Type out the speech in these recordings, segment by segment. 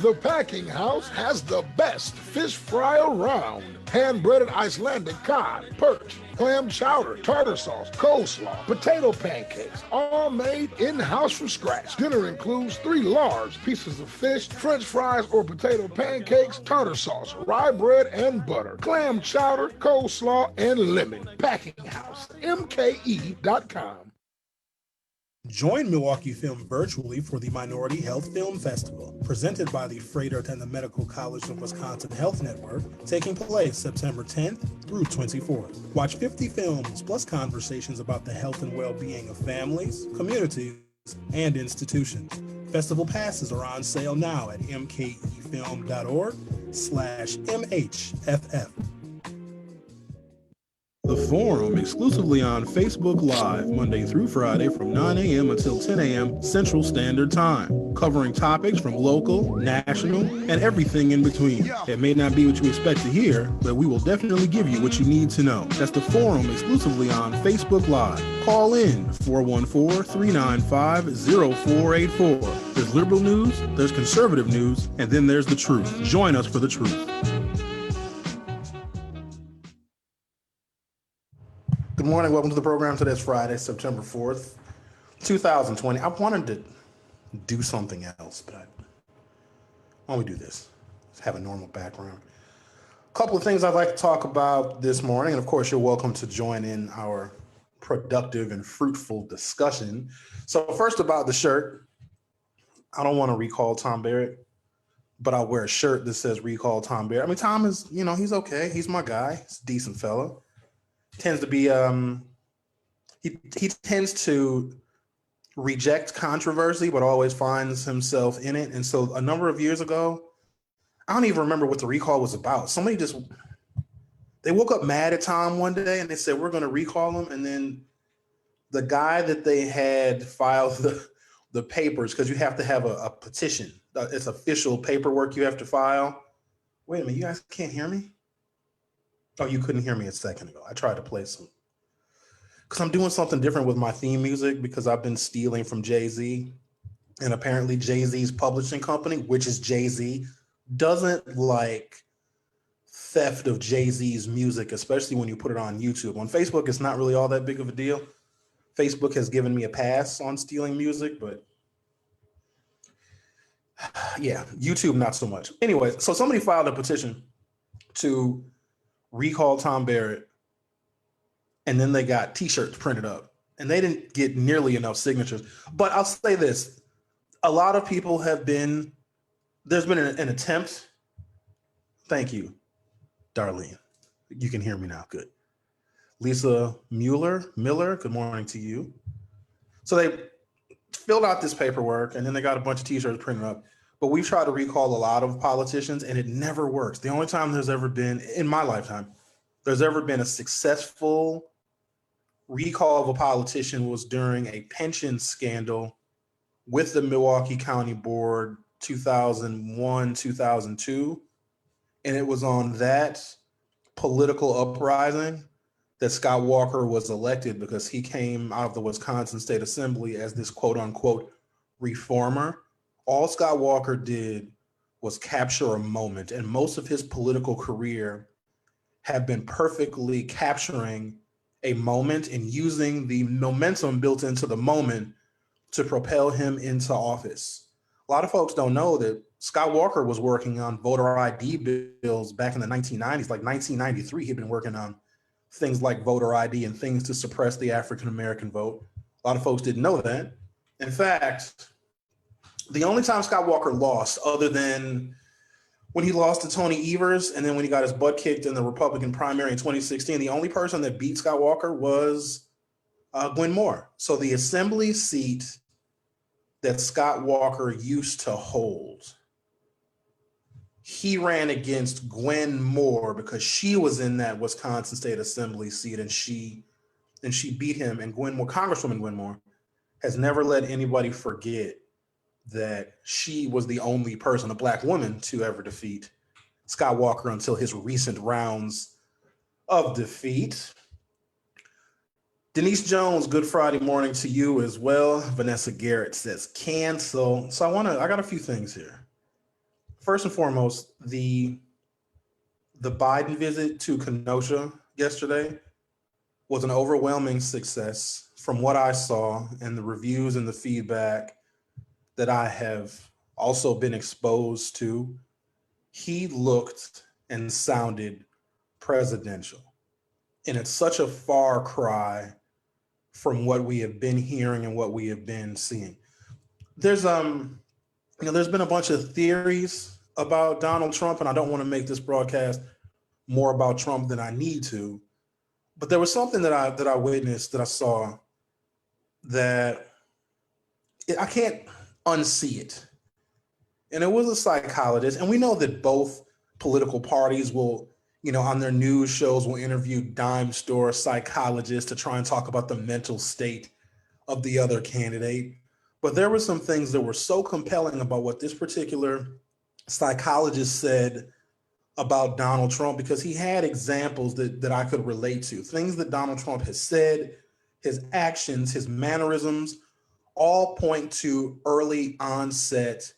The Packing House has the best fish fry around. Hand-breaded Icelandic cod, perch, clam chowder, tartar sauce, coleslaw, potato pancakes, all made in-house from scratch. Dinner includes 3 large pieces of fish, french fries or potato pancakes, tartar sauce, rye bread and butter, clam chowder, coleslaw, and lemon. Packing House, MKE.com. Join Milwaukee Film virtually for the Minority Health Film Festival, presented by the Froedtert and the Medical College of Wisconsin Health Network, taking place September 10th through 24th. Watch 50 films plus conversations about the health and well-being of families, communities, and institutions. Festival passes are on sale now at mkefilm.org/MHFF. The Forum, exclusively on Facebook Live, Monday through Friday from 9 a.m. until 10 a.m. Central Standard Time, covering topics from local, national, and everything in between. It may not be what you expect to hear, but we will definitely give you what you need to know. That's The Forum, exclusively on Facebook Live. Call in 414-395-0484. There's liberal news, there's conservative news, and then there's the truth. Join us for the truth. Good morning. Welcome to the program. Today's Friday, September 4th, 2020. I wanted to do something else, but why don't we do this? Let's have a normal background. A couple of things I'd like to talk about this morning, and of course, you're welcome to join in our productive and fruitful discussion. So first, about the shirt. I don't want to recall Tom Barrett, but I'll wear a shirt that says recall Tom Barrett. I mean, Tom is, he's okay. He's my guy. He's a decent fella. Tends to be he tends to reject controversy but always finds himself in it. And so a number of years ago, I don't even remember what the recall was about. They woke up mad at Tom one day and they said, we're going to recall him. And then the guy that they had filed the papers, because you have to have a petition, it's official paperwork you have to file. Wait a minute, you guys can't hear me? Oh, you couldn't hear me a second ago. I tried to play some, because I'm doing something different with my theme music because I've been stealing from Jay-Z. And apparently Jay-Z's publishing company, which is Jay-Z, doesn't like theft of Jay-Z's music, especially when you put it on YouTube. On Facebook, it's not really all that big of a deal. Facebook has given me a pass on stealing music, but yeah, YouTube, not so much. Anyway, so somebody filed a petition to recall Tom Barrett, and then they got t-shirts printed up, and they didn't get nearly enough signatures. But I'll say this, a lot of people there's been an attempt. Thank you, Darlene. You can hear me now, good. Lisa Miller, good morning to you. So they filled out this paperwork, and then they got a bunch of t-shirts printed up. But we've tried to recall a lot of politicians, and it never works. The only time there's ever been, in my lifetime, there's ever been a successful recall of a politician was during a pension scandal with the Milwaukee County Board 2001, 2002. And it was on that political uprising that Scott Walker was elected, because he came out of the Wisconsin State Assembly as this quote unquote reformer. All Scott Walker did was capture a moment, and most of his political career have been perfectly capturing a moment and using the momentum built into the moment to propel him into office. A lot of folks don't know that Scott Walker was working on voter ID bills back in the 1990s. Like 1993, he'd been working on things like voter ID and things to suppress the African American vote. A lot of folks didn't know that. In fact, the only time Scott Walker lost, other than when he lost to Tony Evers and then when he got his butt kicked in the Republican primary in 2016, the only person that beat Scott Walker was Gwen Moore. So the assembly seat that Scott Walker used to hold, he ran against Gwen Moore because she was in that Wisconsin State Assembly seat, and she beat him. And Gwen Moore, Congresswoman Gwen Moore, has never let anybody forget that she was the only person, a Black woman, to ever defeat Scott Walker until his recent rounds of defeat. Denise Jones, good Friday morning to you as well. Vanessa Garrett says cancel. So I got a few things here. First and foremost, the Biden visit to Kenosha yesterday was an overwhelming success from what I saw and the reviews and the feedback that I have also been exposed to. He looked and sounded presidential. And it's such a far cry from what we have been hearing and what we have been seeing. There's been a bunch of theories about Donald Trump, and I don't want to make this broadcast more about Trump than I need to. But there was something that I witnessed, that I saw, that I can't unsee it. And it was a psychologist, and we know that both political parties will, on their news shows, will interview dime store psychologists to try and talk about the mental state of the other candidate. But there were some things that were so compelling about what this particular psychologist said about Donald Trump, because he had examples that I could relate to. Things that Donald Trump has said, his actions, his mannerisms, all point to early onset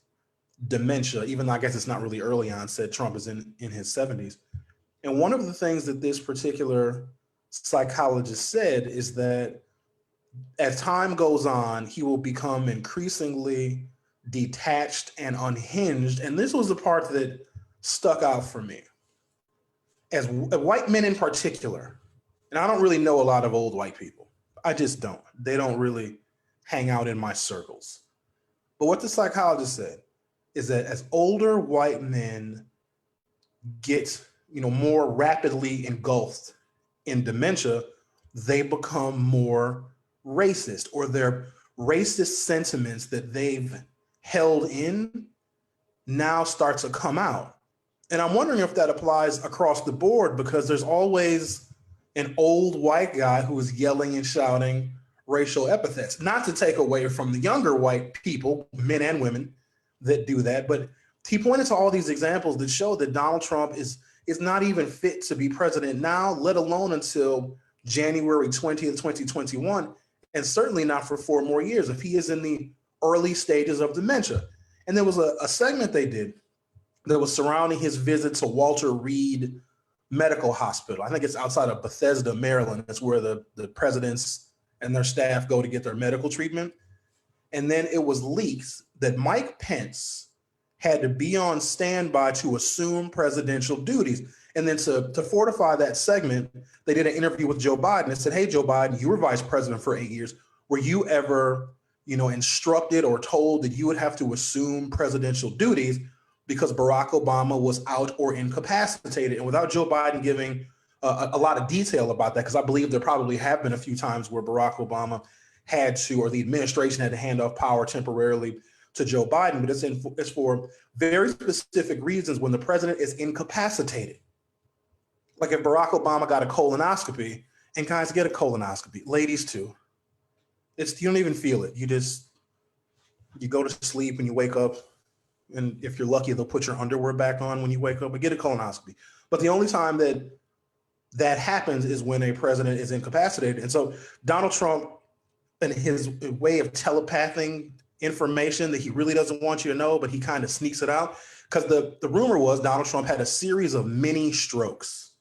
dementia, even though I guess it's not really early onset. Trump is in his 70s. And one of the things that this particular psychologist said is that as time goes on, he will become increasingly detached and unhinged. And this was the part that stuck out for me. As white men in particular, and I don't really know a lot of old white people. I just don't. They don't really hang out in my circles. But what the psychologist said is that as older white men get, more rapidly engulfed in dementia, they become more racist, or their racist sentiments that they've held in now start to come out. And I'm wondering if that applies across the board, because there's always an old white guy who is yelling and shouting racial epithets, not to take away from the younger white people, men and women, that do that. But he pointed to all these examples that show that Donald Trump is not even fit to be president now, let alone until January 20th, 2021, and certainly not for 4 more years if he is in the early stages of dementia. And there was a segment they did that was surrounding his visit to Walter Reed Medical Hospital. I think it's outside of Bethesda, Maryland. That's where the presidents and their staff go to get their medical treatment. And then it was leaked that Mike Pence had to be on standby to assume presidential duties. And then to fortify that segment, they did an interview with Joe Biden and said, hey, Joe Biden, you were vice president for 8 years. Were you ever, instructed or told that you would have to assume presidential duties because Barack Obama was out or incapacitated? And without Joe Biden giving a lot of detail about that, because I believe there probably have been a few times where Barack Obama had to, or the administration had to hand off power temporarily to Joe Biden, but it's for very specific reasons when the president is incapacitated. Like if Barack Obama got a colonoscopy, and guys, get a colonoscopy, ladies too. You don't even feel it. You go to sleep and you wake up, and if you're lucky, they'll put your underwear back on when you wake up and get a colonoscopy. But the only time that happens is when a president is incapacitated. And so Donald Trump and his way of telepathing information that he really doesn't want you to know, but he kind of sneaks it out. Because the rumor was Donald Trump had a series of mini strokes.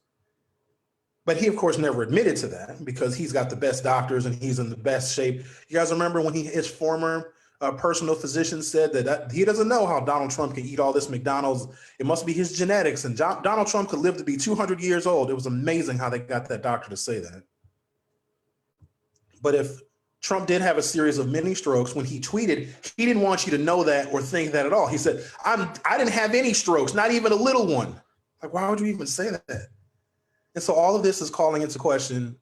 But he, of course, never admitted to that because he's got the best doctors and he's in the best shape. You guys remember when his former personal physician said that he doesn't know how Donald Trump can eat all this McDonald's. It must be his genetics. And Donald Trump could live to be 200 years old. It was amazing how they got that doctor to say that. But if Trump did have a series of mini strokes, when he tweeted, he didn't want you to know that or think that at all. He said, I didn't have any strokes, not even a little one. Like, why would you even say that? And so all of this is calling into question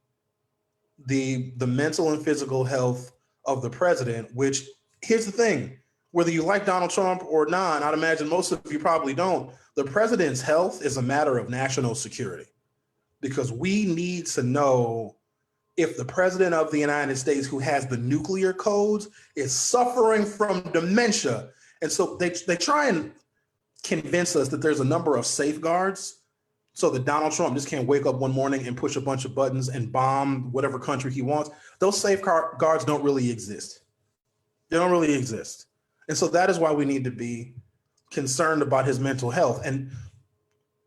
the mental and physical health of the president, which, here's the thing, whether you like Donald Trump or not, I'd imagine most of you probably don't, the president's health is a matter of national security because we need to know if the president of the United States, who has the nuclear codes, is suffering from dementia. And so they try and convince us that there's a number of safeguards so that Donald Trump just can't wake up one morning and push a bunch of buttons and bomb whatever country he wants. Those safeguards don't really exist. They don't really exist. And so that is why we need to be concerned about his mental health. And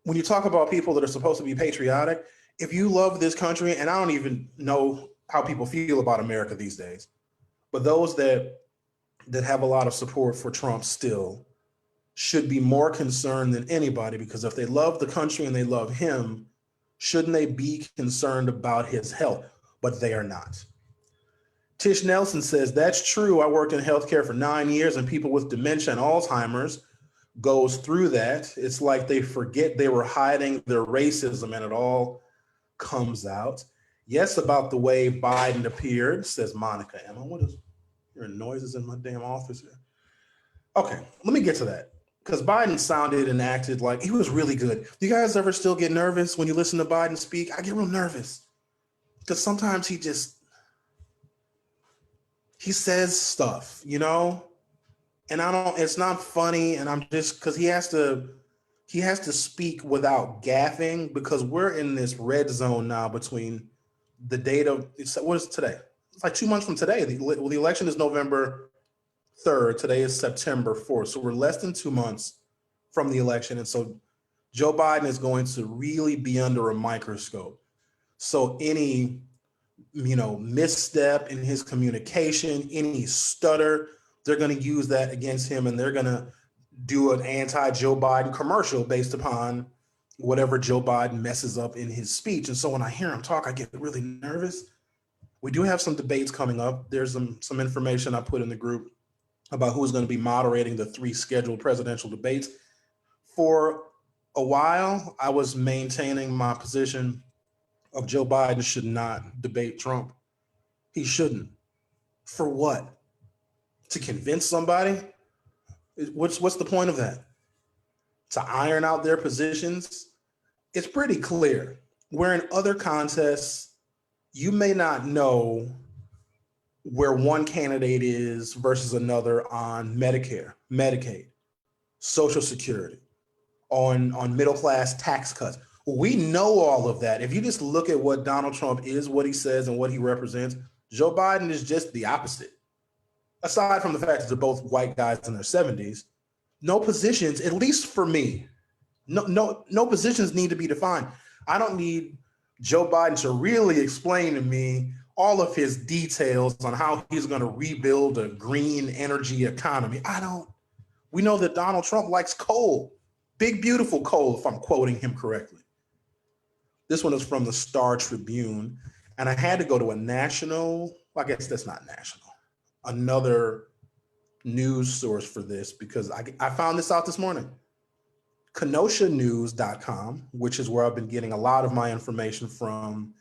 when you talk about people that are supposed to be patriotic, if you love this country, and I don't even know how people feel about America these days, but those that have a lot of support for Trump still should be more concerned than anybody, because if they love the country and they love him, shouldn't they be concerned about his health? But they are not. Tish Nelson says, that's true. I worked in healthcare for 9 years, and people with dementia and Alzheimer's goes through that. It's like they forget they were hiding their racism, and it all comes out. Yes, about the way Biden appeared, says Monica Emma. What is there are noises in my damn office here? Okay, let me get to that. Because Biden sounded and acted like he was really good. Do you guys ever still get nervous when you listen to Biden speak? I get real nervous because sometimes he says stuff, and it's not funny. And I'm just, because he has to speak without gaffing, because we're in this red zone now between the date of, what is today? It's like 2 months from today. The election is November 3rd. Today is September 4th. So we're less than 2 months from the election. And so Joe Biden is going to really be under a microscope. So any, misstep in his communication, any stutter, they're going to use that against him, and they're going to do an anti-Joe Biden commercial based upon whatever Joe Biden messes up in his speech. And so when I hear him talk, I get really nervous. We do have some debates coming up. There's some information I put in the group about who's going to be moderating the 3 scheduled presidential debates. For a while, I was maintaining my position of Joe Biden should not debate Trump. He shouldn't. For what? To convince somebody? What's the point of that? To iron out their positions? It's pretty clear. Where in other contests, you may not know where one candidate is versus another on Medicare, Medicaid, Social Security, on middle-class tax cuts. We know all of that. If you just look at what Donald Trump is, what he says, and what he represents, Joe Biden is just the opposite. Aside from the fact that they're both white guys in their 70s, no positions, at least for me, no positions need to be defined. I don't need Joe Biden to really explain to me all of his details on how he's going to rebuild a green energy economy. We know that Donald Trump likes coal, big, beautiful coal, if I'm quoting him correctly. This one is from the Star Tribune, and I had to go to a national, I guess that's not national, another news source for this, because I found this out this morning. KenoshaNews.com, which is where I've been getting a lot of my information from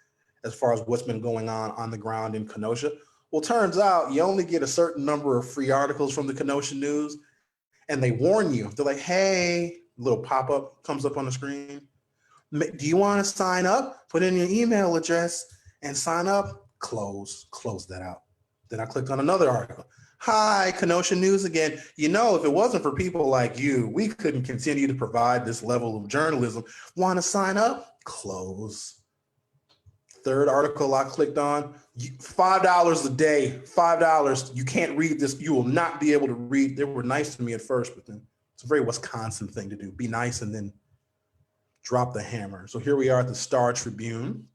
as far as what's been going on the ground in Kenosha. Well, turns out you only get a certain number of free articles from the Kenosha News, and they warn you. They're like, hey, little pop-up comes up on the screen. Do you want to sign up? Put in your email address and sign up. Close that out. Then I clicked on another article. Hi, Kenosha News again. You know, if it wasn't for people like you, we couldn't continue to provide this level of journalism. Want to sign up? Close. Third article I clicked on, $5 a day, $5. You can't read this. You will not be able to read. They were nice to me at first, but then it's a very Wisconsin thing to do. Be nice and then drop the hammer. So here we are at the Star Tribune.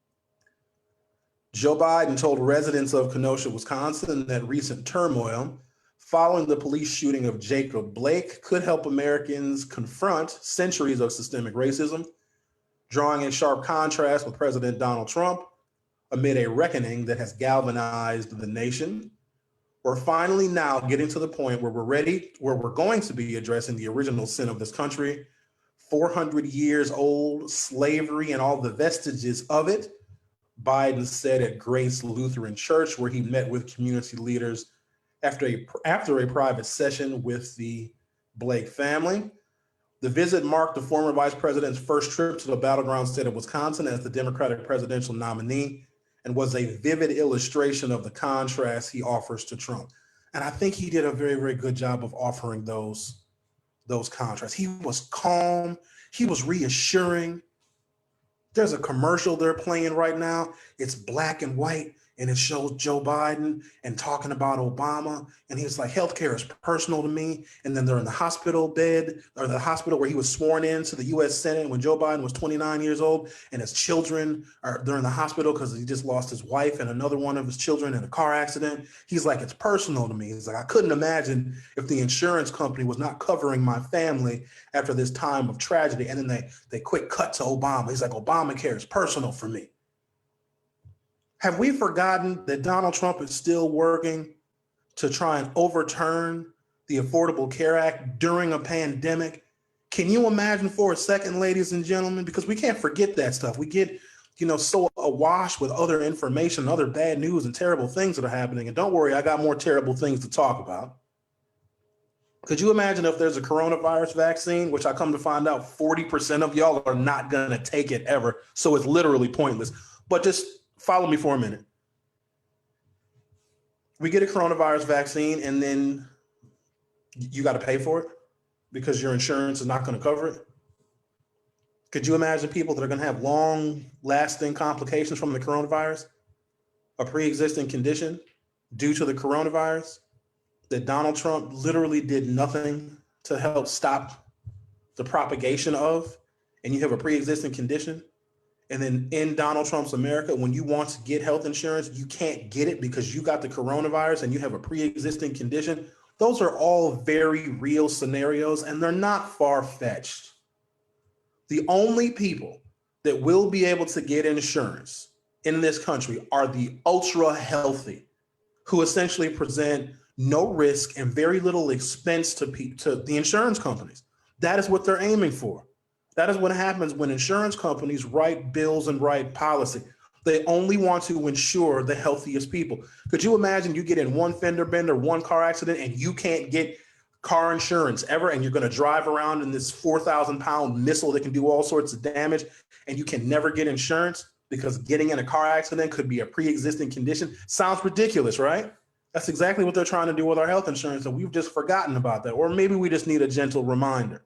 Joe Biden told residents of Kenosha, Wisconsin, that recent turmoil following the police shooting of Jacob Blake could help Americans confront centuries of systemic racism, drawing in sharp contrast with President Donald Trump amid a reckoning that has galvanized the nation. We're finally now getting to the point where we're going to be addressing the original sin of this country, 400 years old, slavery and all the vestiges of it, Biden said at Grace Lutheran Church, where he met with community leaders after a private session with the Blake family. The visit marked the former vice president's first trip to the battleground state of Wisconsin as the Democratic presidential nominee and was a vivid illustration of the contrast he offers to Trump. And I think he did a very, very good job of offering those contrasts. He was calm. He was reassuring. There's a commercial they're playing right now. It's black and white, and it shows Joe Biden and talking about Obama. And he's like, healthcare is personal to me. And then they're in the hospital bed, or the hospital where he was sworn in to the U.S. Senate when Joe Biden was 29 years old. And his children they're in the hospital because he just lost his wife and another one of his children in a car accident. He's like, it's personal to me. He's like, I couldn't imagine if the insurance company was not covering my family after this time of tragedy. And then they quick cut to Obama. He's like, Obamacare is personal for me. Have we forgotten that Donald Trump is still working to try and overturn the Affordable Care Act during a pandemic? Can you imagine for a second, ladies and gentlemen? Because we can't forget that stuff. We get, so awash with other information, other bad news and terrible things that are happening. And don't worry, I got more terrible things to talk about. Could you imagine if there's a coronavirus vaccine, which I come to find out 40% of y'all are not going to take it ever. So it's literally pointless. But just follow me for a minute. We get a coronavirus vaccine and then you got to pay for it because your insurance is not going to cover it. Could you imagine people that are going to have long lasting complications from the coronavirus, a pre-existing condition due to the coronavirus that Donald Trump literally did nothing to help stop the propagation of, and you have a pre-existing condition? And then in Donald Trump's America, when you want to get health insurance, you can't get it because you got the coronavirus and you have a pre-existing condition. Those are all very real scenarios, and they're not far-fetched. The only people that will be able to get insurance in this country are the ultra healthy, who essentially present no risk and very little expense to the insurance companies. That is what they're aiming for. That is what happens when insurance companies write bills and write policy. They only want to insure the healthiest people. Could you imagine you get in one fender bender, one car accident, and you can't get car insurance ever, and you're going to drive around in this 4,000-pound missile that can do all sorts of damage, and you can never get insurance because getting in a car accident could be a pre-existing condition? Sounds ridiculous, right? That's exactly what they're trying to do with our health insurance, and we've just forgotten about that. Or maybe we just need a gentle reminder.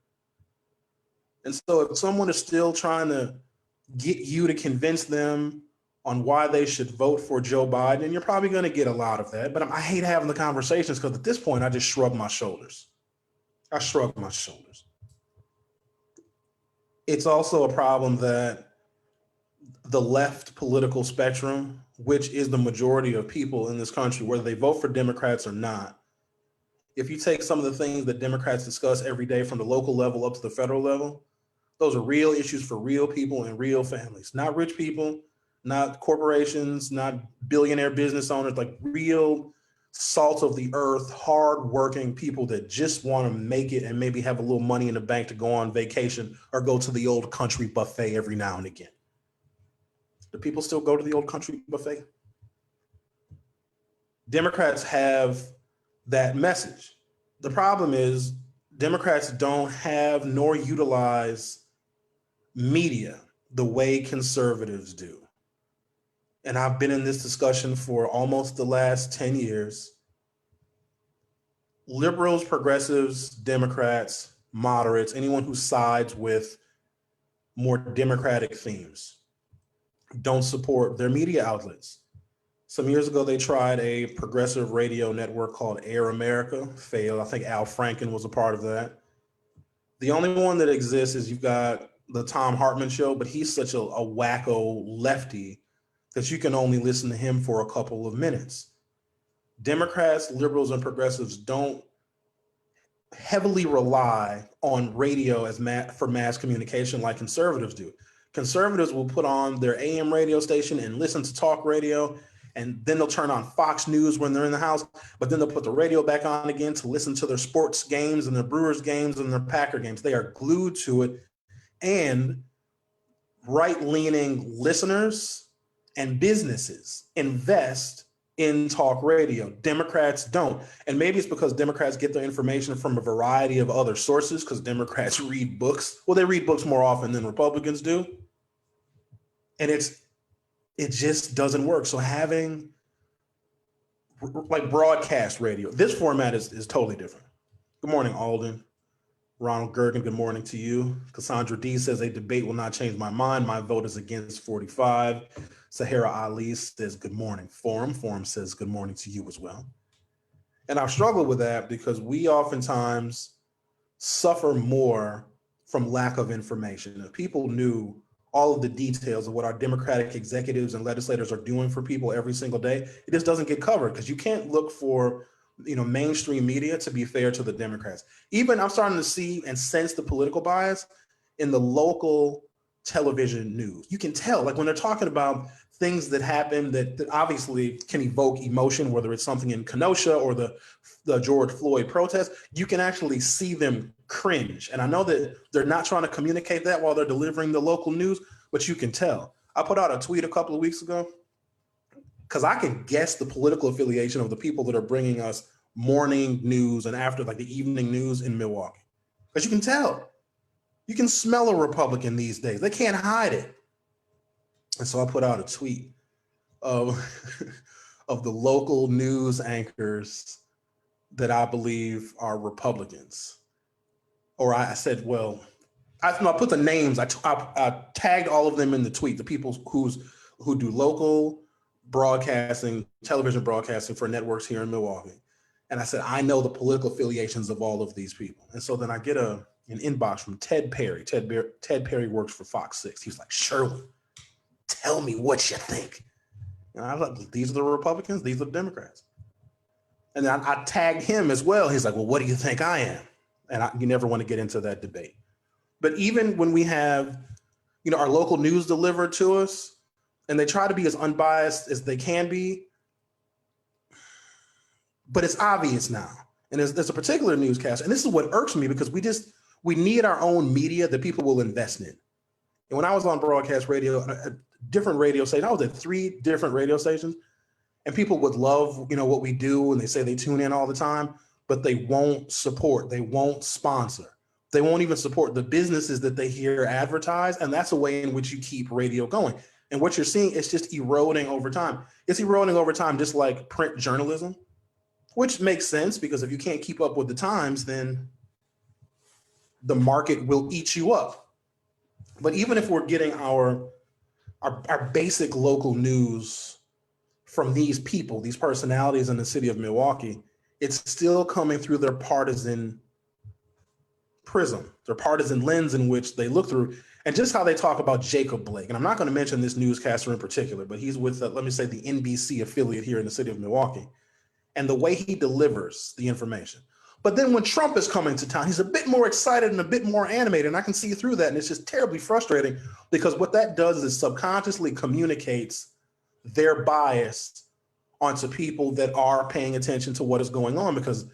And so if someone is still trying to get you to convince them on why they should vote for Joe Biden, and you're probably going to get a lot of that, but I hate having the conversations because at this point, I just shrug my shoulders. It's also a problem that the left political spectrum, which is the majority of people in this country, whether they vote for Democrats or not, if you take some of the things that Democrats discuss every day from the local level up to the federal level, those are real issues for real people and real families, not rich people, not corporations, not billionaire business owners, like real salt of the earth, hardworking people that just want to make it and maybe have a little money in the bank to go on vacation or go to the old country buffet every now and again. Do people still go to the old country buffet? Democrats have that message. The problem is Democrats don't have nor utilize media the way conservatives do. And I've been in this discussion for almost the last 10 years. liberals, progressives, Democrats, moderates, anyone who sides with more democratic themes don't support their media outlets. Some years ago, they tried a progressive radio network called Air America, failed. I think Al Franken was a part of that. The only one that exists is you've got the Tom Hartman show, but he's such a wacko lefty that you can only listen to him for a couple of minutes. Democrats, liberals, and progressives don't heavily rely on radio as for mass communication like conservatives do. Conservatives will put on their AM radio station and listen to talk radio, and then they'll turn on Fox News when they're in the house, but then they'll put the radio back on again to listen to their sports games and their Brewers games and their Packer games. They are glued to it. And right-leaning listeners and businesses invest in talk radio. Democrats don't. And maybe it's because Democrats get their information from a variety of other sources, because Democrats read books. Well, they read books more often than Republicans do. And it just doesn't work. So having like broadcast radio, this format is totally different. Good morning, Alden. Ronald Gergen, good morning to you. Cassandra D says, a debate will not change my mind. My vote is against 45. Sahara Ali says, good morning, Forum. Forum says, good morning to you as well. And I've struggled with that because we oftentimes suffer more from lack of information. If people knew all of the details of what our Democratic executives and legislators are doing for people every single day, it just doesn't get covered, because you can't look for mainstream media to be fair to the Democrats. Even I'm starting to see and sense the political bias in the local television news. You can tell, like when they're talking about things that happen that obviously can evoke emotion, whether it's something in Kenosha or the George Floyd protest, you can actually see them cringe. And I know that they're not trying to communicate that while they're delivering the local news, but you can tell. I put out a tweet a couple of weeks ago because I can guess the political affiliation of the people that are bringing us morning news and after like the evening news in Milwaukee. Because you can tell. You can smell a Republican these days. They can't hide it. And so I put out a tweet of the local news anchors that I believe are Republicans. Or I said, well, I put the names. I tagged all of them in the tweet, the people who do local broadcasting, television broadcasting for networks here in Milwaukee. And I said, I know the political affiliations of all of these people. And so then I get an inbox from Ted Perry. Ted Perry works for Fox 6. He's like, Sherwin, tell me what you think. And I was like, these are the Republicans, these are the Democrats. And then I tagged him as well. He's like, well, what do you think I am? And you never want to get into that debate. But even when we have, our local news delivered to us, and they try to be as unbiased as they can be, but it's obvious now. And there's a particular newscast, and this is what irks me, because we need our own media that people will invest in. And when I was on broadcast radio, a different radio station, I was at 3 different radio stations, and people would love, what we do, and they say they tune in all the time, but they won't support, they won't sponsor. They won't even support the businesses that they hear advertise. And that's a way in which you keep radio going. And what you're seeing is just eroding over time. It's eroding over time, just like print journalism, which makes sense, because if you can't keep up with the times, then the market will eat you up. But even if we're getting our basic local news from these people, these personalities in the city of Milwaukee, it's still coming through their partisan prism, their partisan lens in which they look through, and just how they talk about Jacob Blake. And I'm not going to mention this newscaster in particular, but he's with, let me say, the NBC affiliate here in the city of Milwaukee, and the way he delivers the information. But then when Trump is coming to town, he's a bit more excited and a bit more animated, and I can see through that, and it's just terribly frustrating, because what that does is subconsciously communicates their bias onto people that are paying attention to what is going on. Because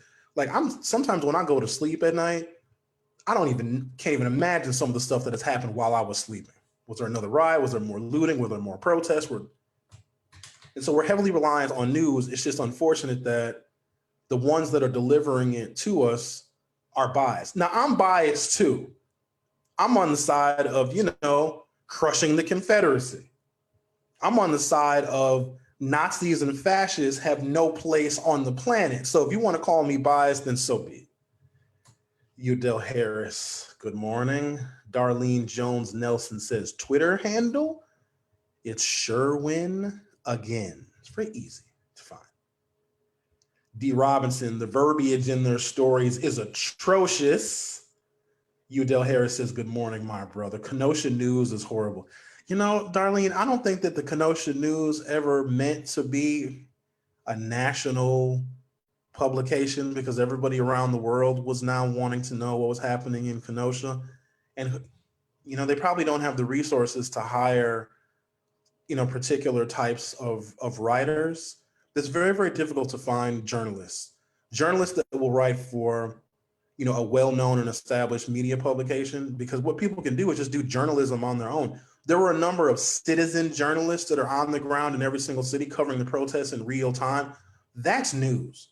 sometimes when I go to sleep at night, I can't even imagine some of the stuff that has happened while I was sleeping. Was there another riot? Was there more looting? Were there more protests? And so we're heavily reliant on news. It's just unfortunate that the ones that are delivering it to us are biased. Now, I'm biased too. I'm on the side of, crushing the Confederacy. I'm on the side of Nazis and fascists have no place on the planet. So if you want to call me biased, then so be it. Udell Harris, good morning. Darlene Jones Nelson says Twitter handle, it's Sherwin again. It's very easy to find. D. Robinson, the verbiage in their stories is atrocious. Udell Harris says, good morning, my brother. Kenosha News is horrible. You know, Darlene, I don't think that the Kenosha News ever meant to be a national publication because everybody around the world was now wanting to know what was happening in Kenosha. And, you know, they probably don't have the resources to hire, you know, particular types of writers. It's very, very difficult to find journalists that will write for, you know, a well-known and established media publication, because what people can do is just do journalism on their own. There were a number of citizen journalists that are on the ground in every single city covering the protests in real time. That's news.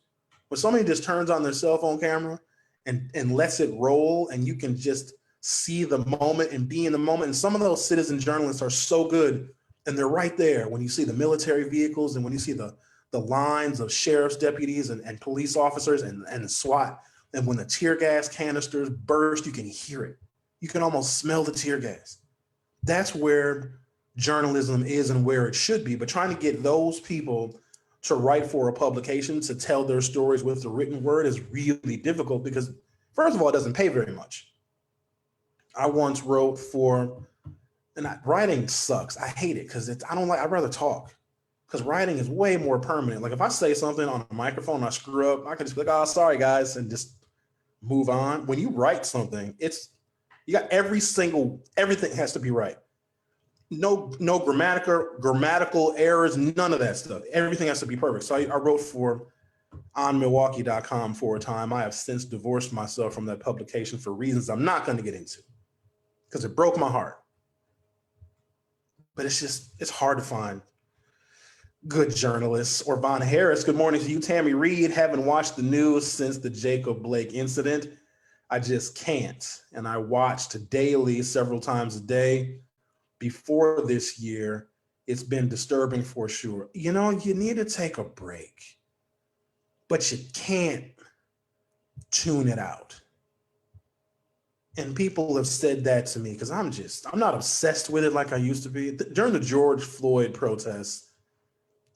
When somebody just turns on their cell phone camera and lets it roll, and you can just see the moment and be in the moment. And some of those citizen journalists are so good, and they're right there when you see the military vehicles and when you see the lines of sheriff's deputies and police officers and the SWAT. And when the tear gas canisters burst, you can hear it. You can almost smell the tear gas. That's where journalism is and where it should be. But trying to get those people to write for a publication to tell their stories with the written word is really difficult because, first of all, it doesn't pay very much. I once wrote for, and writing sucks. I hate it because I'd rather talk. Because writing is way more permanent. Like if I say something on a microphone and I screw up, I can just be like, oh, sorry guys, and just move on. When you write something, you got everything has to be right. No grammatical errors, none of that stuff. Everything has to be perfect. So I wrote for onmilwaukee.com for a time. I have since divorced myself from that publication for reasons I'm not going to get into because it broke my heart. But it's hard to find good journalists. Or Von Harris, good morning to you. Tammy Reed, haven't watched the news since the Jacob Blake incident. I just can't. And I watched daily, several times a day. Before this year, it's been disturbing for sure. You know, you need to take a break, but you can't tune it out. And people have said that to me because I'm not obsessed with it like I used to be. During the George Floyd protests,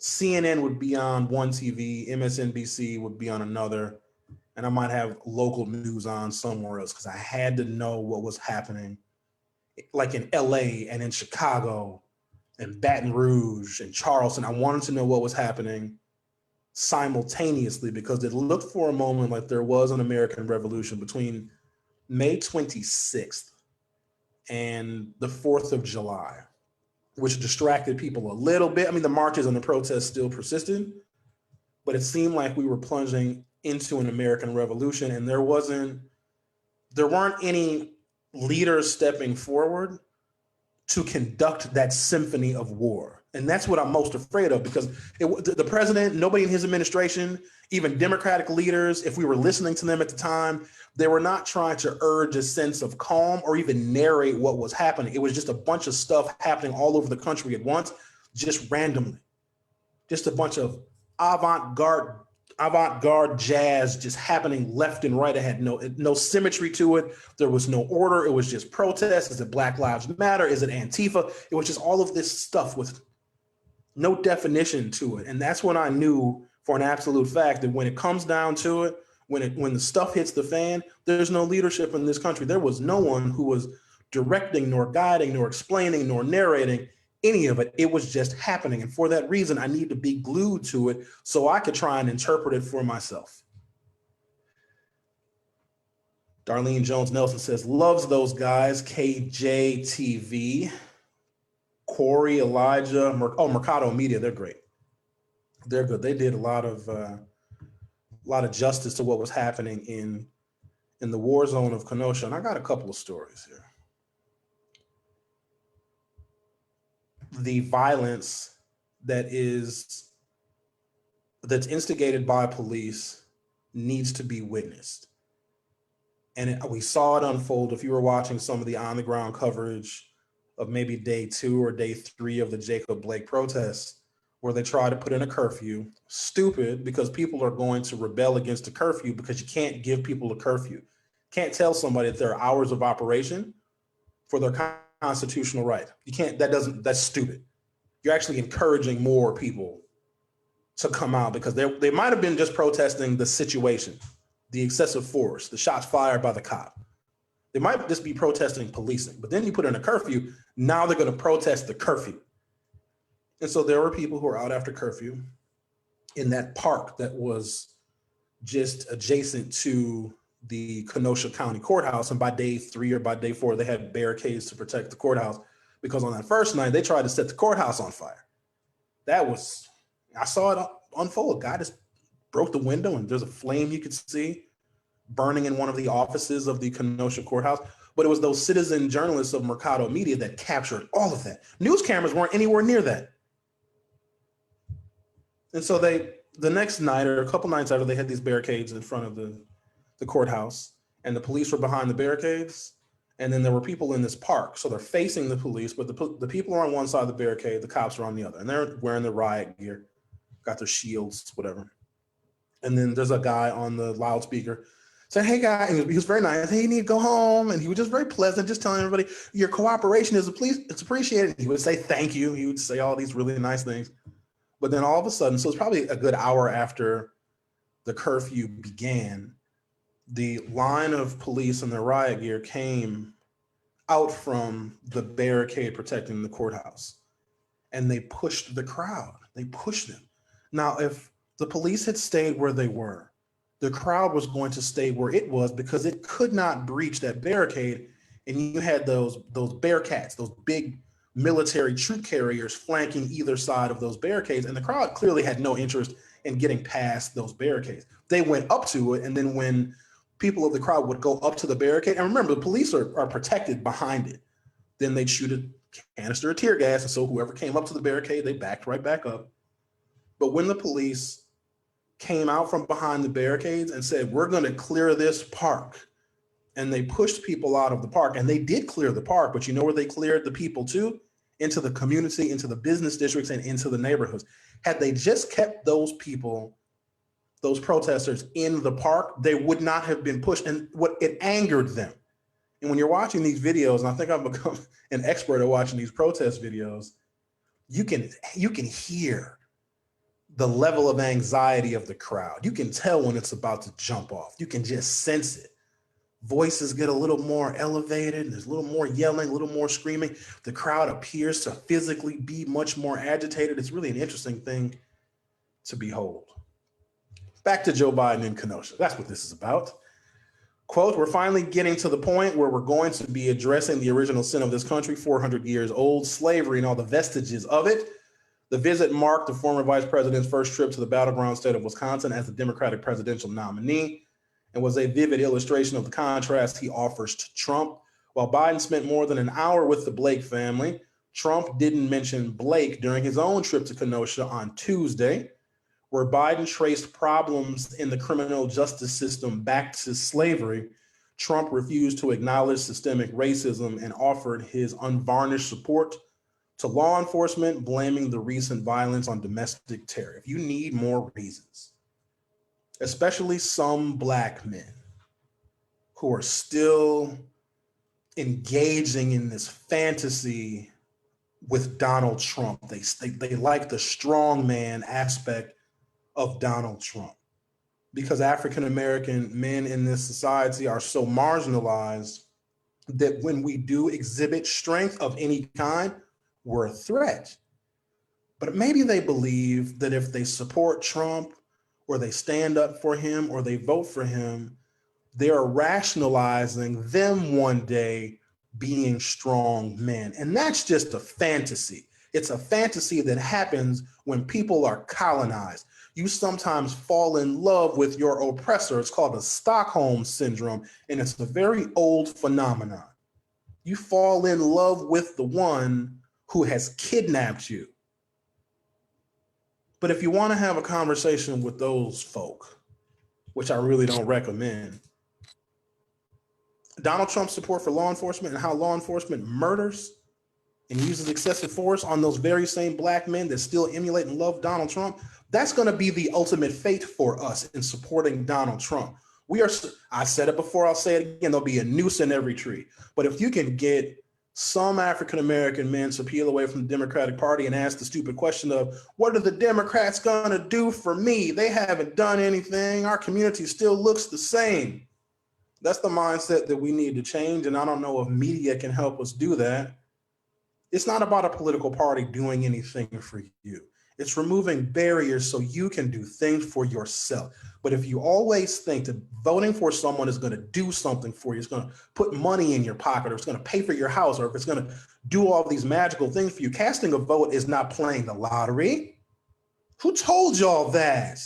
CNN would be on one TV, MSNBC would be on another, and I might have local news on somewhere else because I had to know what was happening, like in LA and in Chicago and Baton Rouge and Charleston. I wanted to know what was happening simultaneously because it looked for a moment like there was an American Revolution between May 26th and the 4th of July. Which distracted people a little bit. I mean, the marches and the protests still persisted, but it seemed like we were plunging into an American Revolution, and there weren't any leaders stepping forward to conduct that symphony of war. And that's what I'm most afraid of because the president, nobody in his administration, even Democratic leaders, if we were listening to them at the time, they were not trying to urge a sense of calm or even narrate what was happening. It was just a bunch of stuff happening all over the country at once, just randomly. Just a bunch of avant-garde jazz just happening left and right. It had no symmetry to it. There was no order. It was just protest. Is it Black Lives Matter? Is it Antifa? It was just all of this stuff with no definition to it. And that's when I knew for an absolute fact that when it comes down to it, when the stuff hits the fan, there's no leadership in this country. There was no one who was directing, nor guiding, nor explaining, nor narrating any of it. It was just happening. And for that reason, I need to be glued to it so I could try and interpret it for myself. Darlene Jones Nelson says, loves those guys, KJTV. Corey, Elijah, Mercado Media, they're great. They're good. They did a lot of justice to what was happening in the war zone of Kenosha. And I got a couple of stories here. The violence that's instigated by police needs to be witnessed. And we saw it unfold. If you were watching some of the on-the-ground coverage of maybe day 2 or day 3 of the Jacob Blake protests, where they try to put in a curfew. Stupid, because people are going to rebel against a curfew, because you can't give people a curfew. Can't tell somebody that there are hours of operation for their constitutional right. You can't, that's stupid. You're actually encouraging more people to come out, because they might have been just protesting the situation, the excessive force, the shots fired by the cop. They might just be protesting policing, but then you put in a curfew. Now they're going to protest the curfew. And so there were people who were out after curfew in that park that was just adjacent to the Kenosha County Courthouse. And by day 3 or by day 4, they had barricades to protect the courthouse, because on that first night, they tried to set the courthouse on fire. I saw it unfold. A guy just broke the window, and there's a flame you could see burning in one of the offices of the Kenosha Courthouse. But it was those citizen journalists of Mercado Media that captured all of that. News cameras weren't anywhere near that. And so the next night, or a couple nights after, they had these barricades in front of the courthouse, and the police were behind the barricades. And then there were people in this park. So they're facing the police, but the people are on one side of the barricade, the cops are on the other, and they're wearing their riot gear, got their shields, whatever. And then there's a guy on the loudspeaker saying, "Hey, guy," and he was very nice. "Hey, you need to go home." And he was just very pleasant, just telling everybody, "Your cooperation is it's appreciated." He would say, "Thank you." He would say all these really nice things. But then all of a sudden, so it's probably a good hour after the curfew began, the line of police in their riot gear came out from the barricade protecting the courthouse, and they pushed the crowd. They pushed them. Now, if the police had stayed where they were, the crowd was going to stay where it was, because it could not breach that barricade. And you had those Bearcats, those big military troop carriers flanking either side of those barricades. And the crowd clearly had no interest in getting past those barricades. They went up to it, and then when people of the crowd would go up to the barricade, and remember, the police are protected behind it, then they'd shoot a canister of tear gas, and so whoever came up to the barricade, they backed right back up. But when the police came out from behind the barricades and said, "We're going to clear this park," and they pushed people out of the park, and they did clear the park, but you know where they cleared the people to? Into the community, into the business districts, and into the neighborhoods. Had they just kept those people, those protesters, in the park, they would not have been pushed. And it angered them. And when you're watching these videos, and I think I've become an expert at watching these protest videos, you can hear the level of anxiety of the crowd. You can tell when it's about to jump off. You can just sense it. Voices get a little more elevated. There's a little more yelling, a little more screaming. The crowd appears to physically be much more agitated. It's really an interesting thing to behold. Back to Joe Biden in Kenosha. That's what this is about. Quote, "We're finally getting to the point where we're going to be addressing the original sin of this country, 400 years old, slavery and all the vestiges of it." The visit marked the former vice president's first trip to the battleground state of Wisconsin as the Democratic presidential nominee, and was a vivid illustration of the contrast he offers to Trump. While Biden spent more than an hour with the Blake family, Trump didn't mention Blake during his own trip to Kenosha on Tuesday, where Biden traced problems in the criminal justice system back to slavery. Trump refused to acknowledge systemic racism and offered his unvarnished support to law enforcement, blaming the recent violence on domestic terror. If you need more reasons, especially some Black men who are still engaging in this fantasy with Donald Trump, they like the strong man aspect of Donald Trump, because African American men in this society are so marginalized that when we do exhibit strength of any kind, we're a threat. But maybe they believe that if they support Trump, or they stand up for him, or they vote for him, they are rationalizing them one day being strong men. And that's just a fantasy. It's a fantasy that happens when people are colonized. You sometimes fall in love with your oppressor. It's called the Stockholm Syndrome, and it's a very old phenomenon. You fall in love with the one who has kidnapped you. But if you want to have a conversation with those folk, which I really don't recommend, Donald Trump's support for law enforcement and how law enforcement murders and uses excessive force on those very same black men that still emulate and love Donald Trump, that's going to be the ultimate fate for us in supporting Donald Trump. I said it before, I'll say it again, there'll be a noose in every tree. But if you can get some African-American men to peel away from the Democratic Party and ask the stupid question of, what are the Democrats going to do for me? They haven't done anything. Our community still looks the same. That's the mindset that we need to change. And I don't know if media can help us do that. It's not about a political party doing anything for you. It's removing barriers so you can do things for yourself. But if you always think that voting for someone is going to do something for you, it's going to put money in your pocket, or it's going to pay for your house, or if it's going to do all these magical things for you, casting a vote is not playing the lottery. Who told y'all that?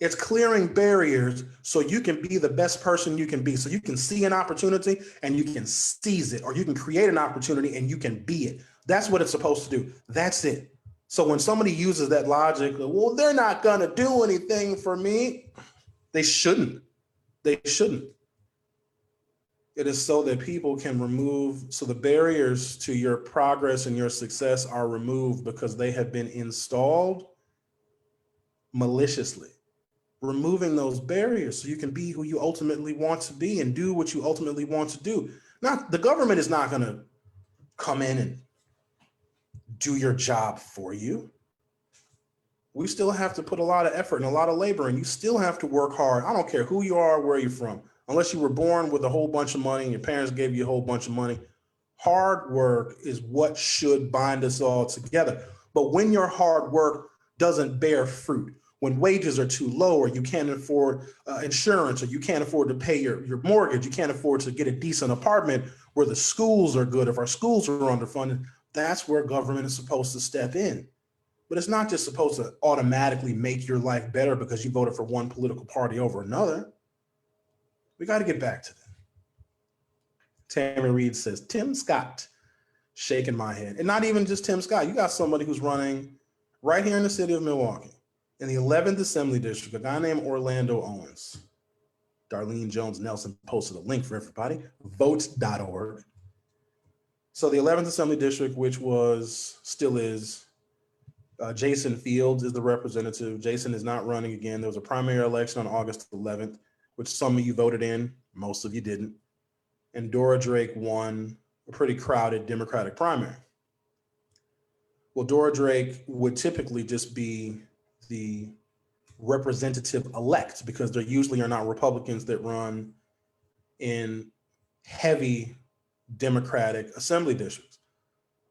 It's clearing barriers so you can be the best person you can be, so you can see an opportunity and you can seize it, or you can create an opportunity and you can be it. That's what it's supposed to do. That's it. So when somebody uses that logic, well, they're not going to do anything for me. They shouldn't. They shouldn't. It is so that people can so the barriers to your progress and your success are removed because they have been installed maliciously. Removing those barriers so you can be who you ultimately want to be and do what you ultimately want to do. The government is not going to come in and do your job for you. We still have to put a lot of effort and a lot of labor, and you still have to work hard. I don't care who you are, where you're from, unless you were born with a whole bunch of money and your parents gave you a whole bunch of money. Hard work is what should bind us all together. But when your hard work doesn't bear fruit, when wages are too low, or you can't afford insurance, or you can't afford to pay your mortgage, you can't afford to get a decent apartment where the schools are good, if our schools are underfunded, that's where government is supposed to step in. But it's not just supposed to automatically make your life better because you voted for one political party over another. We got to get back to that. Tammy Reed says, Tim Scott, shaking my head. And not even just Tim Scott. You got somebody who's running right here in the city of Milwaukee, in the 11th Assembly District, a guy named Orlando Owens. Darlene Jones Nelson posted a link for everybody, vote.org. So the 11th Assembly District, which still is, Jason Fields is the representative. Jason is not running again. There was a primary election on August 11th, which some of you voted in, most of you didn't. And Dora Drake won a pretty crowded Democratic primary. Well, Dora Drake would typically just be the representative elect because there usually are not Republicans that run in heavy Democratic assembly districts.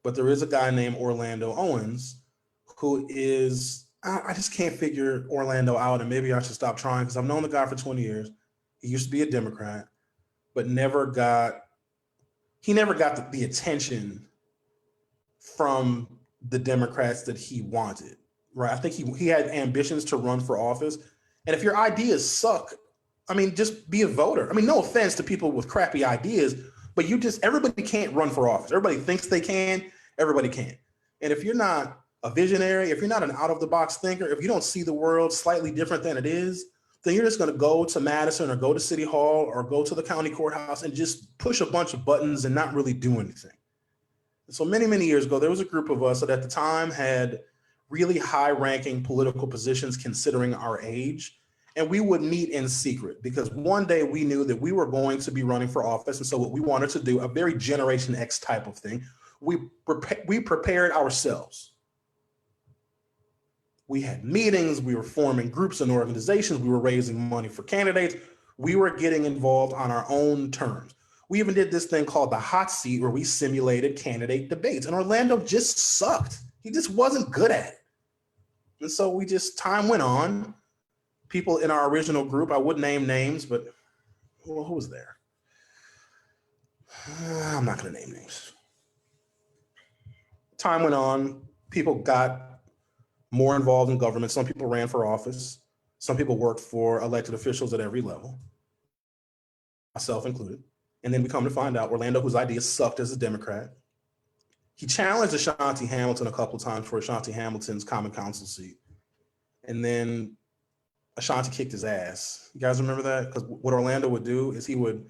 But there is a guy named Orlando Owens who is, I just can't figure Orlando out, and maybe I should stop trying because I've known the guy for 20 years. He used to be a Democrat, but never got the attention from the Democrats that he wanted, right? I think he had ambitions to run for office. And if your ideas suck, I mean, just be a voter. I mean, no offense to people with crappy ideas, but everybody can't run for office. Everybody thinks they can, everybody can't. And if you're not a visionary, if you're not an out-of-the-box thinker, if you don't see the world slightly different than it is, then you're just going to go to Madison or go to City Hall or go to the county courthouse and just push a bunch of buttons and not really do anything. And so many, many years ago, there was a group of us that at the time had really high-ranking political positions considering our age, and we would meet in secret because one day we knew that we were going to be running for office. And so what we wanted to do, a very Generation X type of thing, we prepared ourselves. We had meetings, we were forming groups and organizations, we were raising money for candidates, we were getting involved on our own terms. We even did this thing called the hot seat where we simulated candidate debates, and Orlando just sucked. He just wasn't good at it. And so time went on. People in our original group, I wouldn't name names, but who was there? I'm not gonna name names. Time went on, people got more involved in government. Some people ran for office. Some people worked for elected officials at every level, myself included. And then we come to find out Orlando, whose ideas sucked as a Democrat, he challenged Ashanti Hamilton a couple of times for Ashanti Hamilton's common council seat. And then Ashanti kicked his ass. You guys remember that? Because what Orlando would do is he would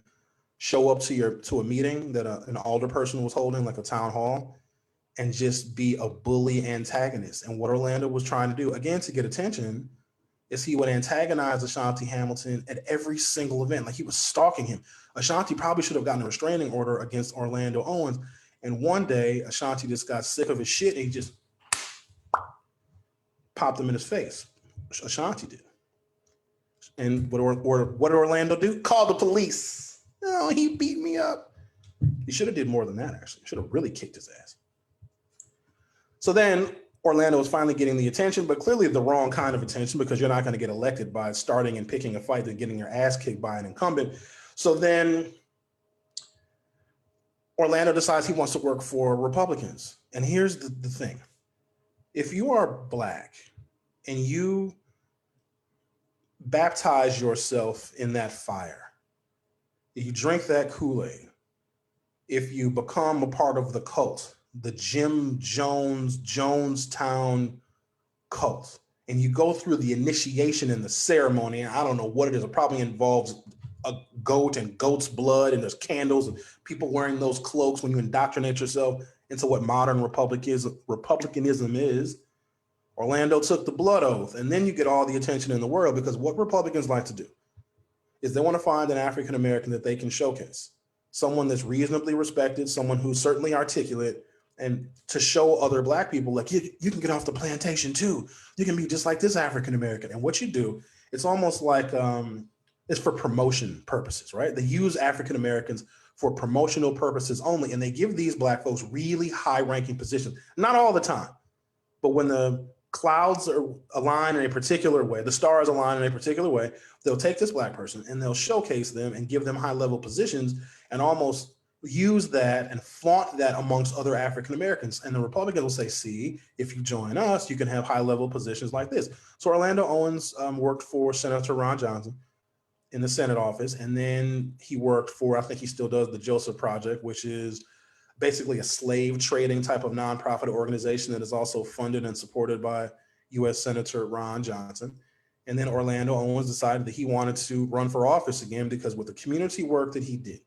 show up to a meeting that an alder person was holding, like a town hall, and just be a bully antagonist. And what Orlando was trying to do, again, to get attention, is he would antagonize Ashanti Hamilton at every single event. Like, he was stalking him. Ashanti probably should have gotten a restraining order against Orlando Owens. And one day, Ashanti just got sick of his shit and he just popped him in his face. Ashanti did. And what did Orlando do? Call the police. No, he beat me up. He should have did more than that, actually. Should have really kicked his ass. So then Orlando was finally getting the attention, but clearly the wrong kind of attention, because you're not going to get elected by starting and picking a fight and getting your ass kicked by an incumbent. So then Orlando decides he wants to work for Republicans. And here's the thing. If you are Black and you baptize yourself in that fire, if you drink that Kool-Aid, if you become a part of the cult, the Jim Jonestown cult, and you go through the initiation and the ceremony, and I don't know what it is, it probably involves a goat and goat's blood, and there's candles and people wearing those cloaks when you indoctrinate yourself into what modern republicanism is. Orlando took the blood oath, and then you get all the attention in the world, because what Republicans like to do is they want to find an African American that they can showcase, someone that's reasonably respected, someone who's certainly articulate, and to show other Black people, like, you can get off the plantation too. You can be just like this African American. And what you do, it's almost like it's for promotion purposes, right? They use African Americans for promotional purposes only, and they give these Black folks really high-ranking positions. Not all the time, but when the clouds are aligned in a particular way, the stars align in a particular way, they'll take this Black person and they'll showcase them and give them high-level positions and almost use that and flaunt that amongst other African Americans. And the Republicans will say, see, if you join us, you can have high-level positions like this. So Orlando Owens worked for Senator Ron Johnson in the Senate office, and then he worked for, I think he still does, the Joseph Project, which is basically a slave trading type of nonprofit organization that is also funded and supported by U.S. Senator Ron Johnson. And then Orlando Owens decided that he wanted to run for office again, because with the community work that he did,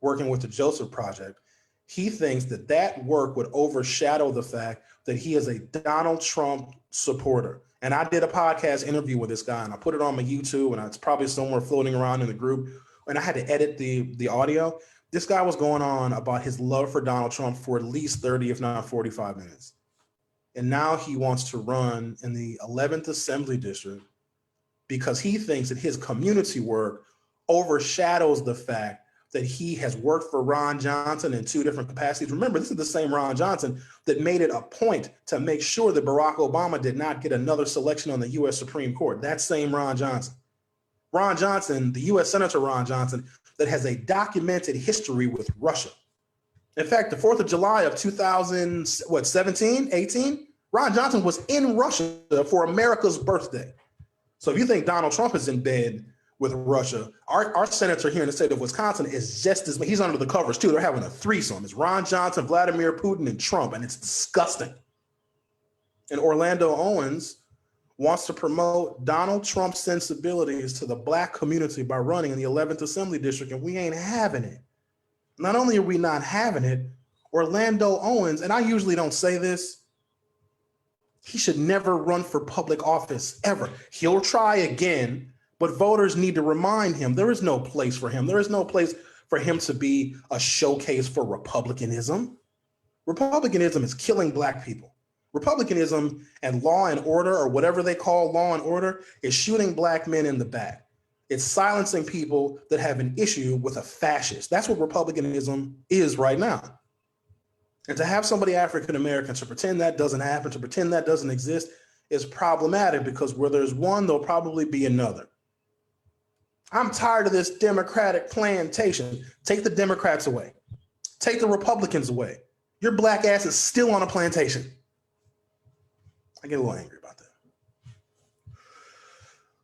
working with the Joseph Project, he thinks that that work would overshadow the fact that he is a Donald Trump supporter. And I did a podcast interview with this guy, and I put it on my YouTube, and it's probably somewhere floating around in the group, and I had to edit the audio. This guy was going on about his love for Donald Trump for at least 30, if not 45 minutes. And now he wants to run in the 11th Assembly District because he thinks that his community work overshadows the fact that he has worked for Ron Johnson in two different capacities. Remember, this is the same Ron Johnson that made it a point to make sure that Barack Obama did not get another selection on the U.S. Supreme Court. That same Ron Johnson. Ron Johnson, the U.S. Senator Ron Johnson, that has a documented history with Russia. In fact, the 4th of July of 2017, 18, Ron Johnson was in Russia for America's birthday. So if you think Donald Trump is in bed with Russia, our senator here in the state of Wisconsin is just as, he's under the covers too. They're having a threesome. It's Ron Johnson, Vladimir Putin, and Trump, and it's disgusting. And Orlando Owens wants to promote Donald Trump's sensibilities to the Black community by running in the 11th Assembly District, and we ain't having it. Not only are we not having it, Orlando Owens, and I usually don't say this, he should never run for public office, ever. He'll try again, but voters need to remind him there is no place for him. There is no place for him to be a showcase for Republicanism. Republicanism is killing Black people. Republicanism and law and order, or whatever they call law and order, is shooting Black men in the back. It's silencing people that have an issue with a fascist. That's what Republicanism is right now. And to have somebody African American to pretend that doesn't happen, to pretend that doesn't exist, is problematic, because where there's one, there'll probably be another. I'm tired of this Democratic plantation. Take the Democrats away. Take the Republicans away. Your Black ass is still on a plantation. I get a little angry about that.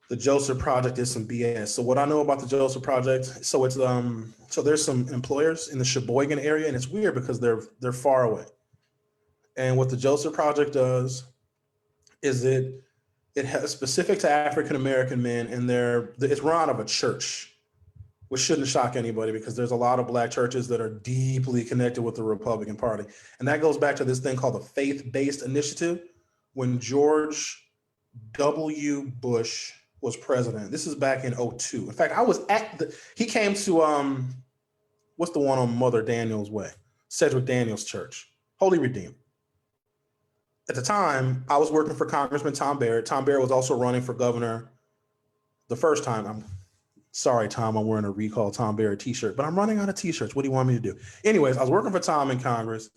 The Joseph Project is some BS. So what I know about the Joseph Project, so it's so there's some employers in the Sheboygan area, and it's weird because they're far away. And what the Joseph Project does is it has specific to African American men, and it's run out of a church which shouldn't shock anybody because there's a lot of black churches that are deeply connected with the Republican Party. And that goes back to this thing called the faith-based initiative. When George W. Bush was president, this is back in 2002. In fact, I was he came to, what's the one on Mother Daniels Way? Cedric Daniels Church, Holy Redeemer. At the time, I was working for Congressman Tom Barrett. Tom Barrett was also running for governor the first time. I'm sorry, Tom, I'm wearing a Recall Tom Barrett t-shirt, but I'm running out of t-shirts. What do you want me to do? Anyways, I was working for Tom in Congress.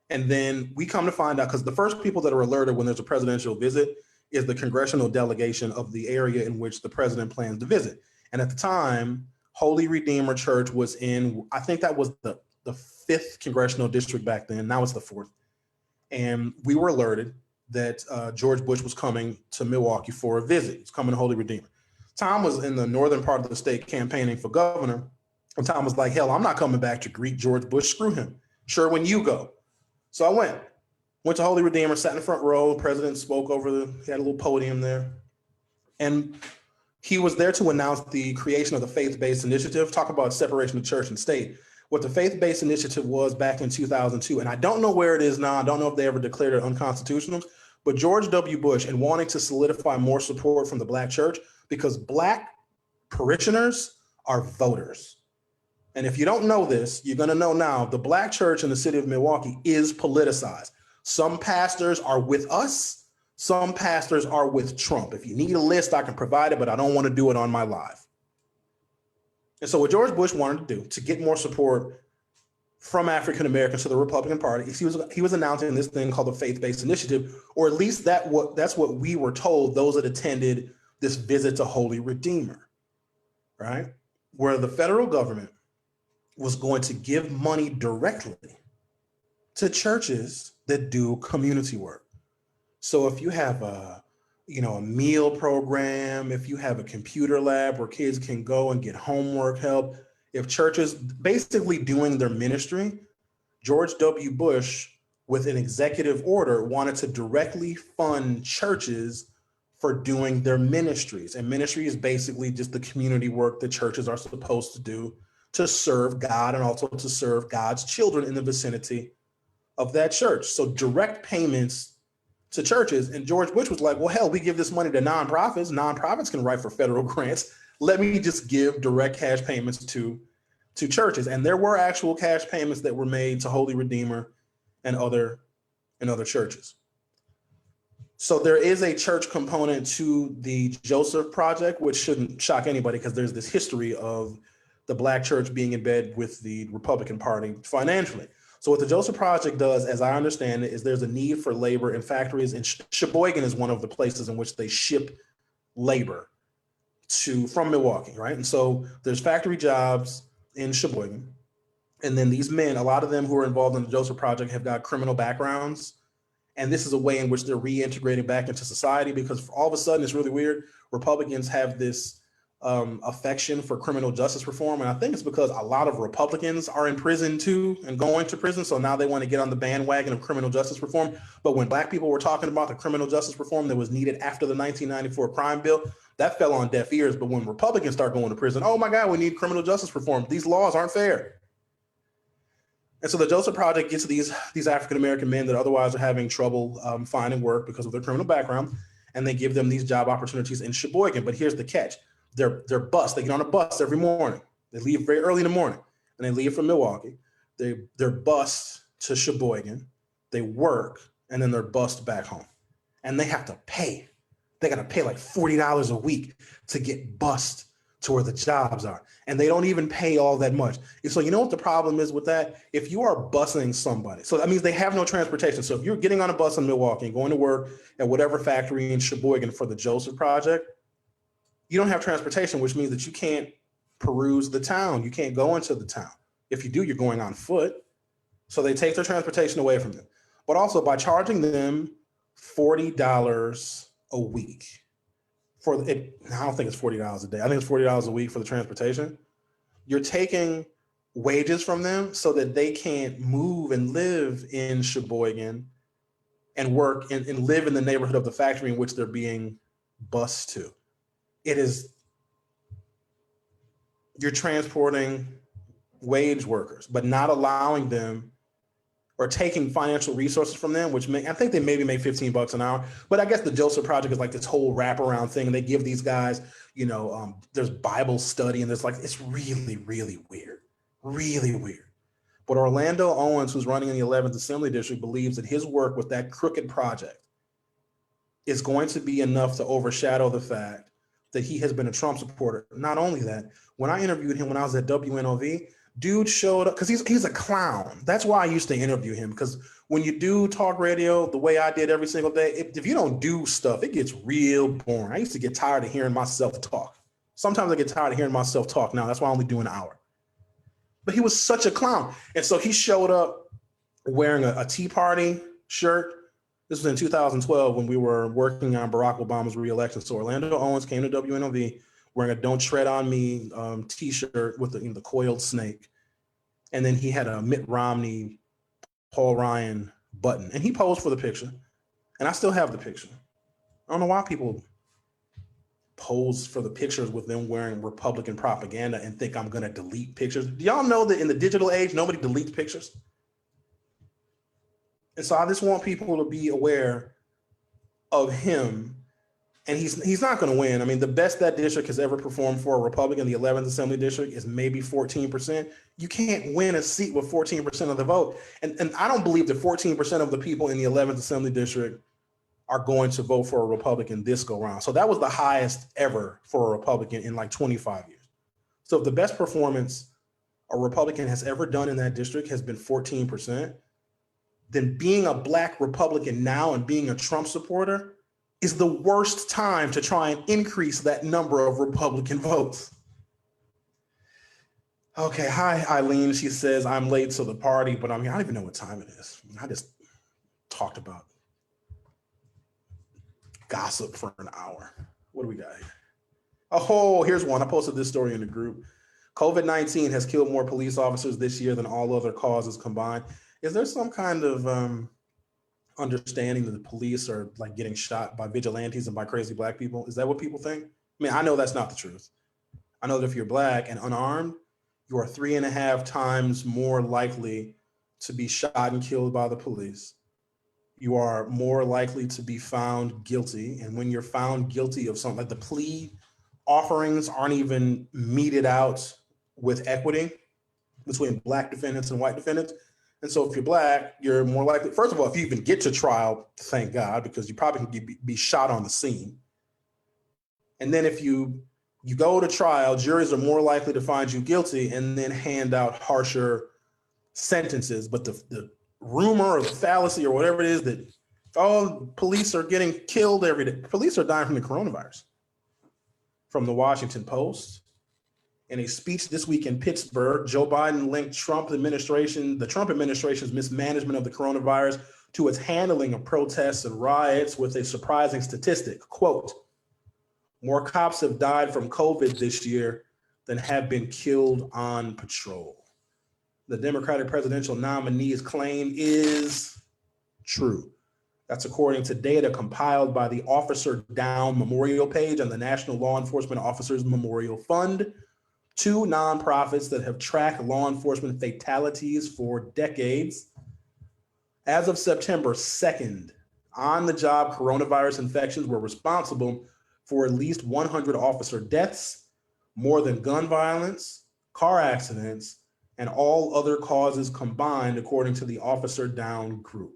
And then we come to find out, because the first people that are alerted when there's a presidential visit is the congressional delegation of the area in which the president plans to visit. And at the time, Holy Redeemer Church was in, I think that was the 5th congressional district back then. Now it's the 4th. And we were alerted that George Bush was coming to Milwaukee for a visit. He's coming to Holy Redeemer. Tom was in the northern part of the state campaigning for governor. And Tom was like, hell, I'm not coming back to greet George Bush. Screw him. Sure, when you go. So I went to Holy Redeemer, sat in the front row. The president spoke he had a little podium there. And he was there to announce the creation of the faith-based initiative, talk about separation of church and state. What the faith-based initiative was back in 2002, and I don't know where it is now. I don't know if they ever declared it unconstitutional, but George W. Bush, and wanting to solidify more support from the black church, because black parishioners are voters. And if you don't know this, you're going to know now, the black church in the city of Milwaukee is politicized. Some pastors are with us. Some pastors are with Trump. If you need a list, I can provide it, but I don't want to do it on my live. And so what George Bush wanted to do to get more support from African Americans to the Republican Party, he was announcing this thing called the faith-based initiative, or at least that's what we were told, those that attended this visit to Holy Redeemer, right? Where the federal government was going to give money directly to churches that do community work. So if you have a meal program, if you have a computer lab where kids can go and get homework help, if churches basically doing their ministry, George W. Bush, with an executive order, wanted to directly fund churches for doing their ministries. And ministry is basically just the community work that churches are supposed to do to serve God and also to serve God's children in the vicinity of that church. So direct payments to churches. And George Bush was like, well, hell, we give this money to nonprofits. Nonprofits can write for federal grants. Let me just give direct cash payments to churches. And there were actual cash payments that were made to Holy Redeemer and other churches. So there is a church component to the Joseph Project, which shouldn't shock anybody because there's this history of the black church being in bed with the Republican Party financially. So what the Joseph Project does, as I understand it, is there's a need for labor in factories, and Sheboygan is one of the places in which they ship labor from Milwaukee, right? And so there's factory jobs in Sheboygan. And then these men, a lot of them who are involved in the Joseph Project have got criminal backgrounds. And this is a way in which they're reintegrating back into society, because all of a sudden, it's really weird. Republicans have this affection for criminal justice reform. And I think it's because a lot of Republicans are in prison too and going to prison. So now they want to get on the bandwagon of criminal justice reform. But when black people were talking about the criminal justice reform that was needed after the 1994 crime bill, that fell on deaf ears. But when Republicans start going to prison, oh my God, we need criminal justice reform. These laws aren't fair. And so the Joseph Project gets these African-American men that otherwise are having trouble finding work because of their criminal background, and they give them these job opportunities in Sheboygan. But here's the catch. They're bused. They get on a bus every morning. They leave very early in the morning, and they leave from Milwaukee. They're bused to Sheboygan. They work, and then they're bused back home. And they have to pay. They got to pay like $40 a week to get bused to where the jobs are. And they don't even pay all that much. And so you know what the problem is with that? If you are busing somebody, so that means they have no transportation. So if you're getting on a bus in Milwaukee and going to work at whatever factory in Sheboygan for the Joseph Project, you don't have transportation, which means that you can't peruse the town. You can't go into the town. If you do, you're going on foot. So they take their transportation away from them. But also by charging them $40 a week, I don't think it's $40 a day. I think it's $40 a week for the transportation. You're taking wages from them so that they can't move and live in Sheboygan and work and live in the neighborhood of the factory in which they're being bused to. It is you're transporting wage workers, but not allowing them or taking financial resources from them, which I think they maybe make $15 an hour. But I guess the Joseph Project is like this whole wraparound thing. They give these guys, there's Bible study, and it's really, really weird, really weird. But Orlando Owens, who's running in the 11th Assembly District, believes that his work with that crooked project is going to be enough to overshadow the fact that he has been a Trump supporter. Not only that, when I interviewed him when I was at WNOV, dude showed up because he's a clown. That's why I used to interview him, because when you do talk radio the way I did every single day, if you don't do stuff, it gets real boring. I used to get tired of hearing myself talk. Sometimes I get tired of hearing myself talk now. That's why I only do an hour. But he was such a clown. And so he showed up wearing a Tea Party shirt. This was in 2012 when we were working on Barack Obama's reelection. So Orlando Owens came to WNOV wearing a "Don't Tread on Me" T-shirt with the coiled snake. And then he had a Mitt Romney, Paul Ryan button. And he posed for the picture. And I still have the picture. I don't know why people pose for the pictures with them wearing Republican propaganda and think I'm going to delete pictures. Do y'all know that in the digital age, nobody deletes pictures? And so I just want people to be aware of him. And he's not going to win. I mean, the best that district has ever performed for a Republican, the 11th Assembly District, is maybe 14%. You can't win a seat with 14% of the vote. And I don't believe that 14% of the people in the 11th Assembly District are going to vote for a Republican this go round. So that was the highest ever for a Republican in like 25 years. So if the best performance a Republican has ever done in that district has been 14%, then being a Black Republican now and being a Trump supporter is the worst time to try and increase that number of Republican votes. Okay, hi, Eileen. She says, I'm late to the party, but I don't even know what time it is. I just talked about gossip for an hour. What do we got here? Oh, here's one. I posted this story in the group. COVID-19 has killed more police officers this year than all other causes combined. Is there some kind of understanding that the police are like getting shot by vigilantes and by crazy Black people? Is that what people think? I mean, I know that's not the truth. I know that if you're Black and unarmed, you are 3.5 times more likely to be shot and killed by the police. You are more likely to be found guilty. And when you're found guilty of something, like the plea offerings aren't even meted out with equity between Black defendants and white defendants. And so if you're Black, you're more likely, first of all, if you even get to trial, thank God, because you probably can be shot on the scene. And then if you go to trial, juries are more likely to find you guilty and then hand out harsher sentences. But the rumor or the fallacy or whatever it is that, police are getting killed every day. Police are dying from the coronavirus. From the Washington Post. In a speech this week in Pittsburgh, Joe Biden linked the Trump administration's mismanagement of the coronavirus to its handling of protests and riots with a surprising statistic. Quote, more cops have died from COVID this year than have been killed on patrol. The Democratic presidential nominee's claim is true. That's according to data compiled by the Officer Down Memorial page on the National Law Enforcement Officers Memorial Fund, two nonprofits that have tracked law enforcement fatalities for decades. As of September 2nd, on-the-job coronavirus infections were responsible for at least 100 officer deaths, more than gun violence, car accidents, and all other causes combined, according to the Officer Down group.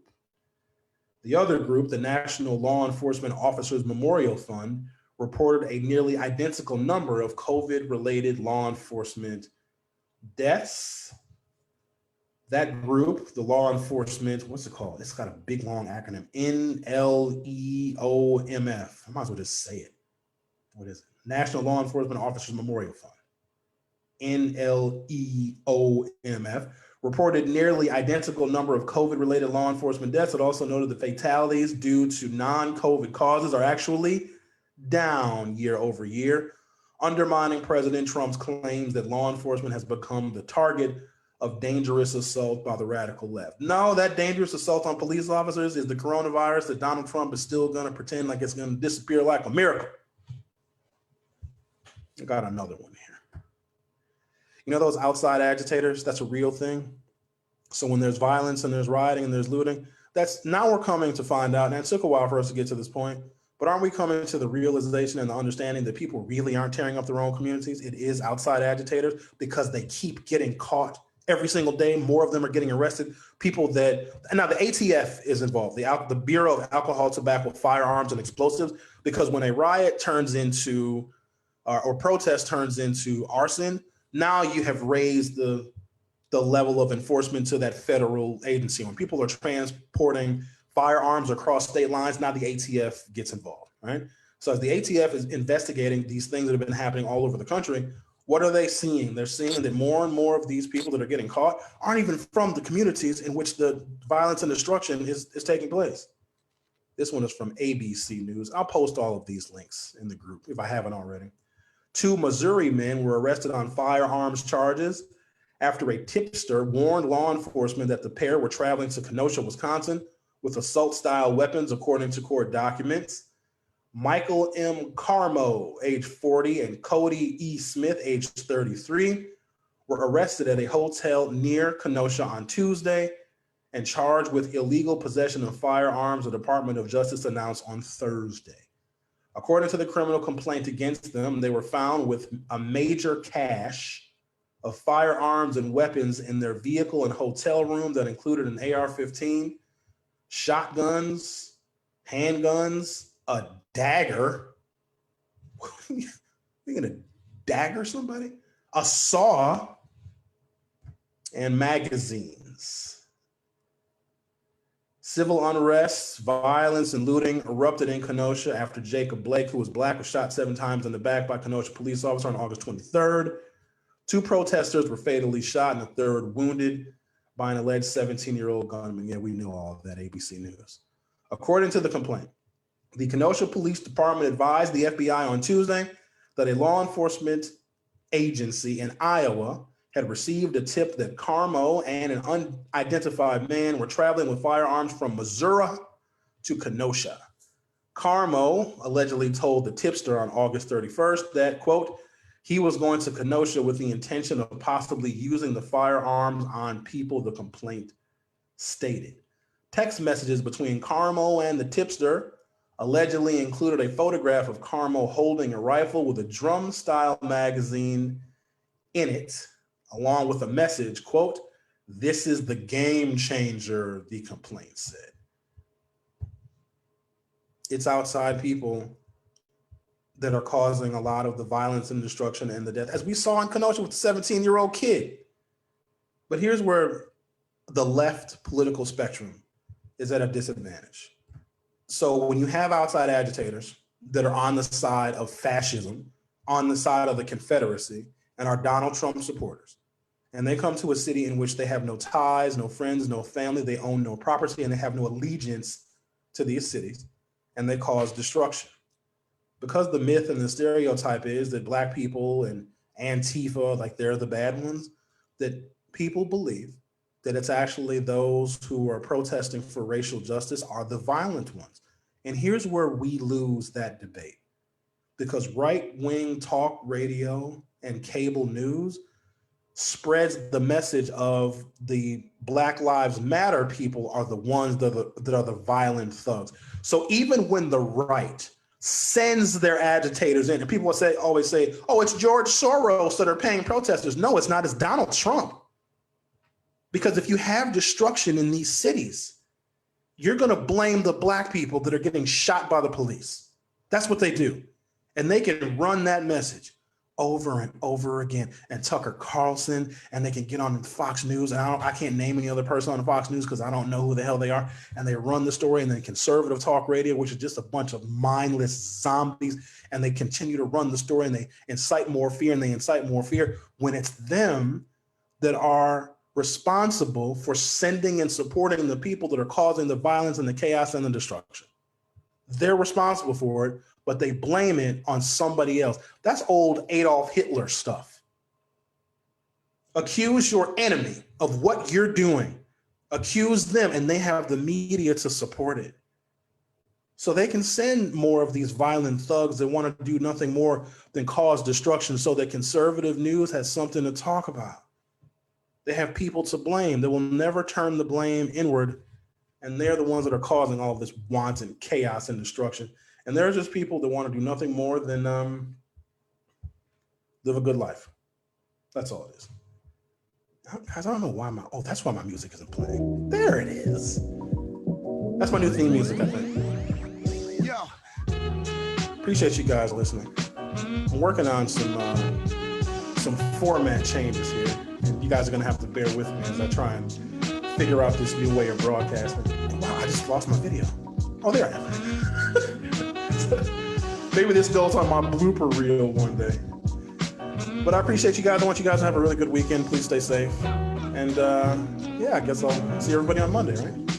The other group, the National Law Enforcement Officers Memorial Fund, reported a nearly identical number of COVID-related law enforcement deaths. That group, the law enforcement, what's it called? It's got a big long acronym, NLEOMF. I might as well just say it. What is it? National Law Enforcement Officers Memorial Fund. NLEOMF reported nearly identical number of COVID-related law enforcement deaths. It also noted that fatalities due to non-COVID causes are actually down year over year, undermining President Trump's claims that law enforcement has become the target of dangerous assault by the radical left. No, that dangerous assault on police officers is the coronavirus that Donald Trump is still going to pretend like it's going to disappear like a miracle. I got another one here. You know those outside agitators? That's a real thing. So when there's violence and there's rioting and there's looting, that's now we're coming to find out, and it took a while for us to get to this point, but aren't we coming to the realization and the understanding that people really aren't tearing up their own communities? It is outside agitators because they keep getting caught every single day. More of them are getting arrested. People that, and now the ATF is involved, the Bureau of Alcohol, Tobacco, Firearms, and Explosives, because when a riot turns into, or protest turns into arson, now you have raised the level of enforcement to that federal agency. When people are transporting firearms across state lines, now the ATF gets involved, right? So as the ATF is investigating these things that have been happening all over the country, what are they seeing? They're seeing that more and more of these people that are getting caught aren't even from the communities in which the violence and destruction is taking place. This one is from ABC News. I'll post all of these links in the group if I haven't already. 2 Missouri men were arrested on firearms charges after a tipster warned law enforcement that the pair were traveling to Kenosha, Wisconsin with assault-style weapons, according to court documents. Michael M. Carmo, age 40, and Cody E. Smith, age 33, were arrested at a hotel near Kenosha on Tuesday and charged with illegal possession of firearms, the Department of Justice announced on Thursday. According to the criminal complaint against them, they were found with a major cache of firearms and weapons in their vehicle and hotel room that included an AR-15, shotguns, handguns, a dagger. You gonna dagger somebody? A saw, and magazines. Civil unrest, violence, and looting erupted in Kenosha after Jacob Blake, who was Black, was shot 7 times in the back by a Kenosha police officer on August 23rd. 2 protesters were fatally shot and a third wounded by an alleged 17-year-old gunman. Yeah, we know all of that, ABC News. According to the complaint, the Kenosha Police Department advised the FBI on Tuesday that a law enforcement agency in Iowa had received a tip that Carmo and an unidentified man were traveling with firearms from Missouri to Kenosha. Carmo allegedly told the tipster on August 31st that, quote, he was going to Kenosha with the intention of possibly using the firearms on people, the complaint stated. Text messages between Carmo and the tipster allegedly included a photograph of Carmo holding a rifle with a drum-style magazine in it, along with a message, quote, this is the game changer, the complaint said. It's outside people that are causing a lot of the violence and destruction and the death, as we saw in Kenosha with the 17-year-old kid. But here's where the left political spectrum is at a disadvantage. So when you have outside agitators that are on the side of fascism, on the side of the Confederacy, and are Donald Trump supporters, and they come to a city in which they have no ties, no friends, no family, they own no property, and they have no allegiance to these cities, and they cause destruction. Because the myth and the stereotype is that Black people and Antifa, like they're the bad ones, that people believe that it's actually those who are protesting for racial justice are the violent ones. And here's where we lose that debate. Because right-wing talk radio and cable news spreads the message of the Black Lives Matter people are the ones that are the violent thugs. So even when the right sends their agitators in, and people will always say, oh, it's George Soros that are paying protesters. No, it's not. It's Donald Trump. Because if you have destruction in these cities, you're going to blame the Black people that are getting shot by the police. That's what they do. And they can run that message over and over again. And Tucker Carlson, and they can get on Fox News. And I can't name any other person on Fox News because I don't know who the hell they are. And they run the story, and then conservative talk radio, which is just a bunch of mindless zombies. And they continue to run the story, and they incite more fear, and they incite more fear when it's them that are responsible for sending and supporting the people that are causing the violence and the chaos and the destruction. They're responsible for it, but they blame it on somebody else. That's old Adolf Hitler stuff. Accuse your enemy of what you're doing. Accuse them, and they have the media to support it. So they can send more of these violent thugs that want to do nothing more than cause destruction so that conservative news has something to talk about. They have people to blame. They will never turn the blame inward. And they're the ones that are causing all of this wanton chaos and destruction. And they're just people that want to do nothing more than live a good life. That's all it is. Guys, I don't know why that's why my music isn't playing. There it is. That's my new theme music, I think. Appreciate you guys listening. I'm working on some format changes here. You guys are gonna have to bear with me as I try and figure out this new way of broadcasting. Wow, I just lost my video. Oh, there I am. Maybe this goes on my blooper reel one day. But I appreciate you guys. I want you guys to have a really good weekend. Please stay safe. And I guess I'll see everybody on Monday, right?